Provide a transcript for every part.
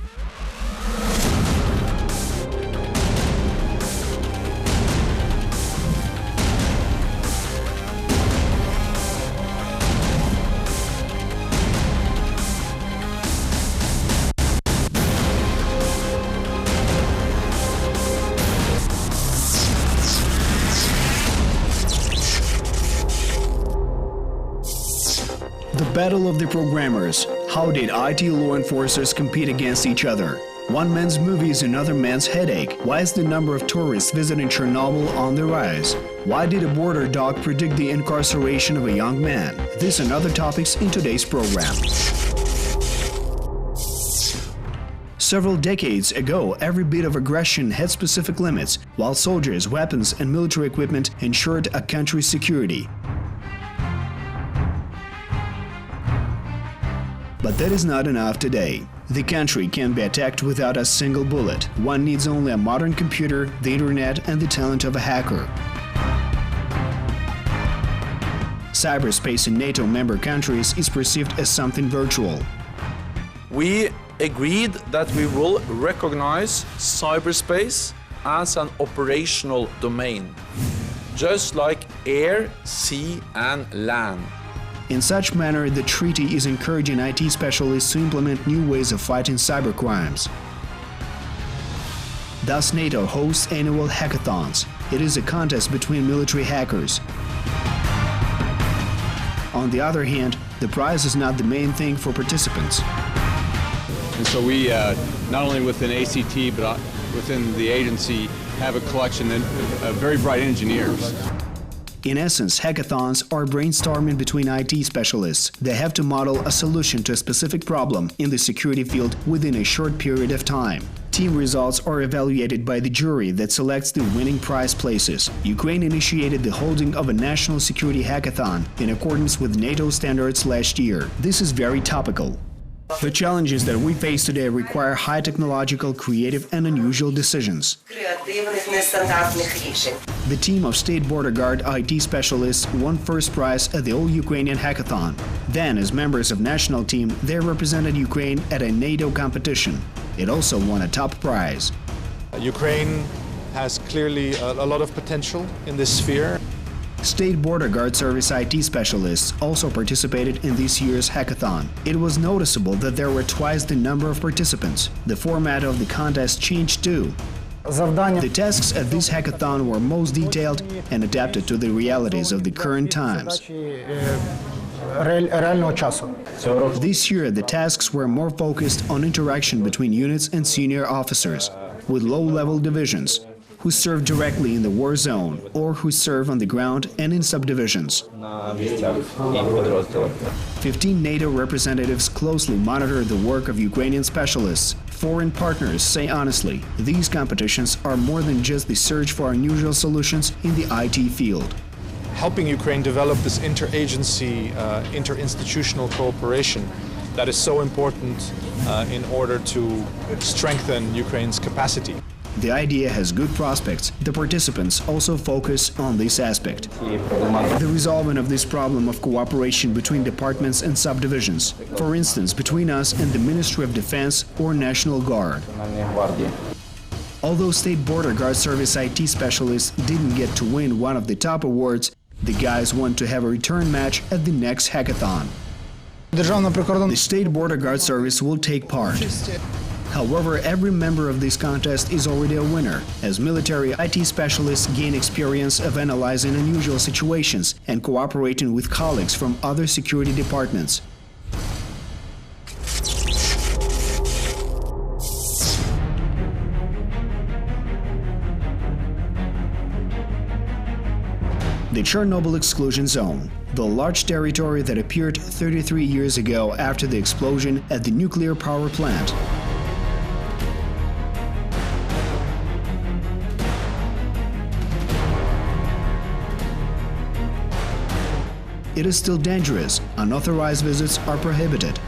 The Battle of the Programmers. How did IT law enforcers compete against each other? One man's movie is another man's headache. Why is the number of tourists visiting Chernobyl on the rise? Why did a border dog predict the incarceration of a young man? This and other topics in today's program. Several decades ago, every bit of aggression had specific limits, while soldiers, weapons, and military equipment ensured a country's security. But that is not enough today. The country can be attacked without a single bullet. One needs only a modern computer, the internet, and the talent of a hacker. Cyberspace in NATO member countries is perceived as something virtual. We agreed that we will recognize cyberspace as an operational domain, just like air, sea, and land. In such manner, the treaty is encouraging IT specialists to implement new ways of fighting cybercrimes. Thus, NATO hosts annual hackathons. It is a contest between military hackers. On the other hand, the prize is not the main thing for participants. And so we, not only within ACT, but within the agency, have a collection of very bright engineers. In essence, hackathons are brainstorming between IT specialists. They have to model a solution to a specific problem in the security field within a short period of time. Team results are evaluated by the jury that selects the winning prize places. Ukraine initiated the holding of a national security hackathon in accordance with NATO standards last year. This is very topical. The challenges that we face today require high technological, creative, and unusual decisions. The team of State Border Guard IT specialists won first prize at the All-Ukrainian Hackathon. Then, as members of national team, they represented Ukraine at a NATO competition. It also won a top prize. Ukraine has clearly a lot of potential in this sphere. State Border Guard Service IT specialists also participated in this year's hackathon. It was noticeable that there were twice the number of participants. The format of the contest changed too. The tasks at this hackathon were most detailed and adapted to the realities of the current times. This year, the tasks were more focused on interaction between units and senior officers, with low-level divisions, who serve directly in the war zone or who serve on the ground and in subdivisions. 15 NATO representatives closely monitor the work of Ukrainian specialists. Foreign partners say honestly, these competitions are more than just the search for unusual solutions in the IT field. Helping Ukraine develop this interagency, interinstitutional cooperation that is so important in order to strengthen Ukraine's capacity. The idea has good prospects. The participants also focus on this aspect. The resolving of this problem of cooperation between departments and subdivisions, for instance, between us and the Ministry of Defense or National Guard. Although State Border Guard Service IT specialists didn't get to win one of the top awards, the guys want to have a return match at the next hackathon. The State Border Guard Service will take part. However, every member of this contest is already a winner, as military IT specialists gain experience of analyzing unusual situations and cooperating with colleagues from other security departments. The Chernobyl exclusion zone, the large territory that appeared 33 years ago after the explosion at the nuclear power plant. It is still dangerous. Unauthorized visits are prohibited.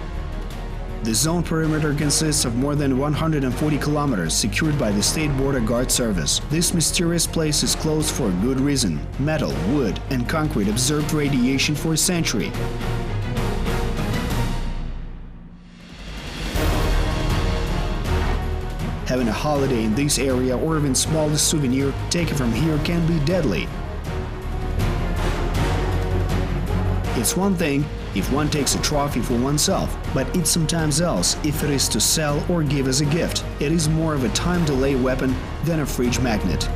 The zone perimeter consists of more than 140 kilometers secured by the State Border Guard Service. This mysterious place is closed for a good reason. Metal, wood, and concrete absorbed radiation for a century. Having a holiday in this area or even smallest souvenir taken from here can be deadly. It's one thing if one takes a trophy for oneself, but it's sometimes else if it is to sell or give as a gift. It is more of a time delay weapon than a fridge magnet.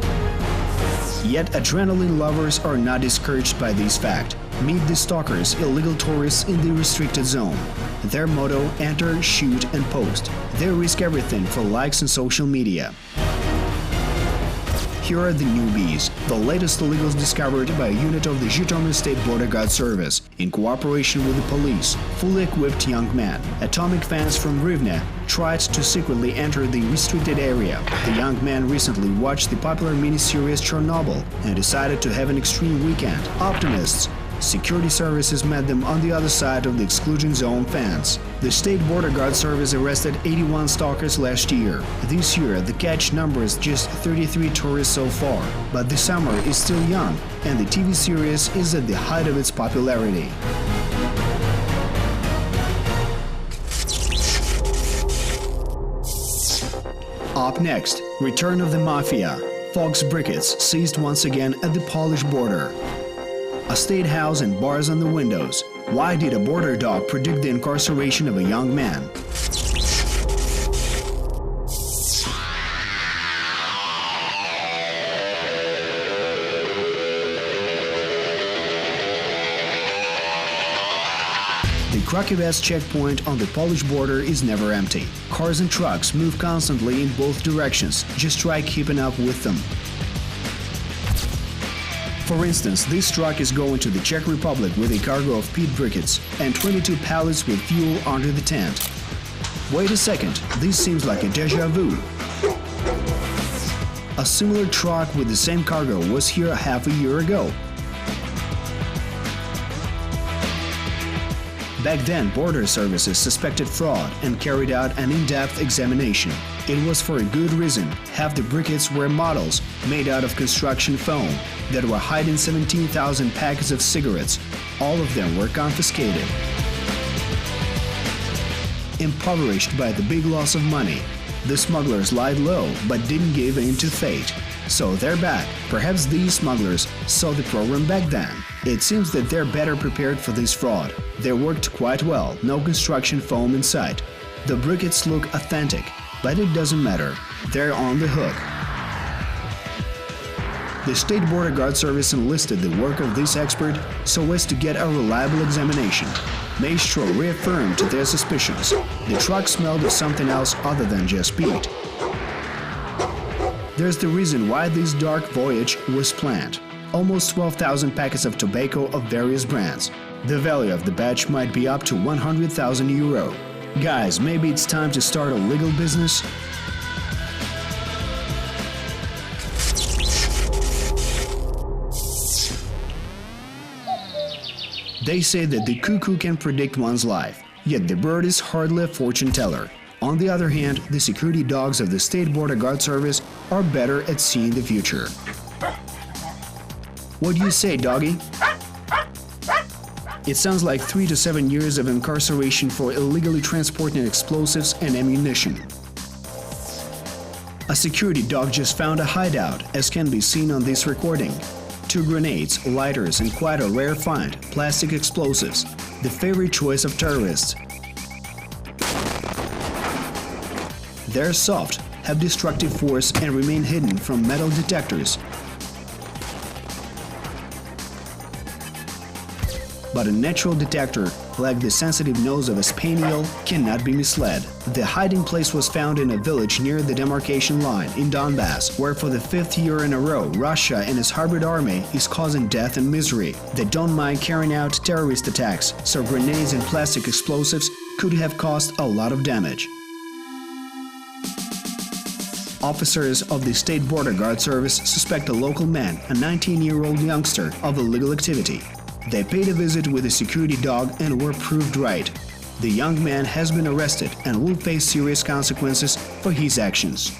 Yet adrenaline lovers are not discouraged by this fact. Meet the stalkers, illegal tourists in the restricted zone. Their motto: enter, shoot and post. They risk everything for likes on social media. Here are the newbies, the latest illegals discovered by a unit of the Zhytomyr State Border Guard Service in cooperation with the police. Fully equipped young man, atomic fans from Rivne, tried to secretly enter the restricted area. The young man recently watched the popular miniseries Chernobyl and decided to have an extreme weekend. Optimists. Security services met them on the other side of the exclusion zone fence. The State Border Guard Service arrested 81 stalkers last year. This year, the catch numbers just 33 tourists so far. But the summer is still young, and the TV series is at the height of its popularity. Up next, return of the Mafia. Fox briquettes seized once again at the Polish border. A state house and bars on the windows. Why did a border dog predict the incarceration of a young man? The Krakow's checkpoint on the Polish border is never empty. Cars and trucks move constantly in both directions. Just try keeping up with them. For instance, this truck is going to the Czech Republic with a cargo of peat briquettes and 22 pallets with fuel under the tent. Wait a second, this seems like a déjà vu. A similar truck with the same cargo was here half a year ago. Back then, border services suspected fraud and carried out an in-depth examination. It was for a good reason. Half the briquettes were models made out of construction foam that were hiding 17,000 packets of cigarettes. All of them were confiscated. Impoverished by the big loss of money, the smugglers lied low but didn't give in to fate. So they're back. Perhaps these smugglers saw the program back then. It seems that they're better prepared for this fraud. They worked quite well, no construction foam in sight. The briquettes look authentic, but it doesn't matter. They're on the hook. The State Border Guard Service enlisted the work of this expert so as to get a reliable examination. Maestro reaffirmed their suspicions. The truck smelled of something else other than just peat. There's the reason why this dark voyage was planned. Almost 12,000 packets of tobacco of various brands. The value of the batch might be up to 100,000 euro. Guys, maybe it's time to start a legal business? They say that the cuckoo can predict one's life, yet the bird is hardly a fortune teller. On the other hand, the security dogs of the State Border Guard Service are better at seeing the future. What do you say, doggy? It sounds like 3 to 7 years of incarceration for illegally transporting explosives and ammunition. A security dog just found a hideout, as can be seen on this recording. 2 grenades, lighters, and quite a rare find, plastic explosives, the favorite choice of terrorists. They're soft, have destructive force, and remain hidden from metal detectors. But a natural detector, like the sensitive nose of a spaniel, cannot be misled. The hiding place was found in a village near the demarcation line in Donbass, where for the 5th year in a row, Russia and its hybrid army is causing death and misery. They don't mind carrying out terrorist attacks, so grenades and plastic explosives could have caused a lot of damage. Officers of the State Border Guard Service suspect a local man, a 19-year-old youngster, of illegal activity. They paid a visit with a security dog and were proved right. The young man has been arrested and will face serious consequences for his actions.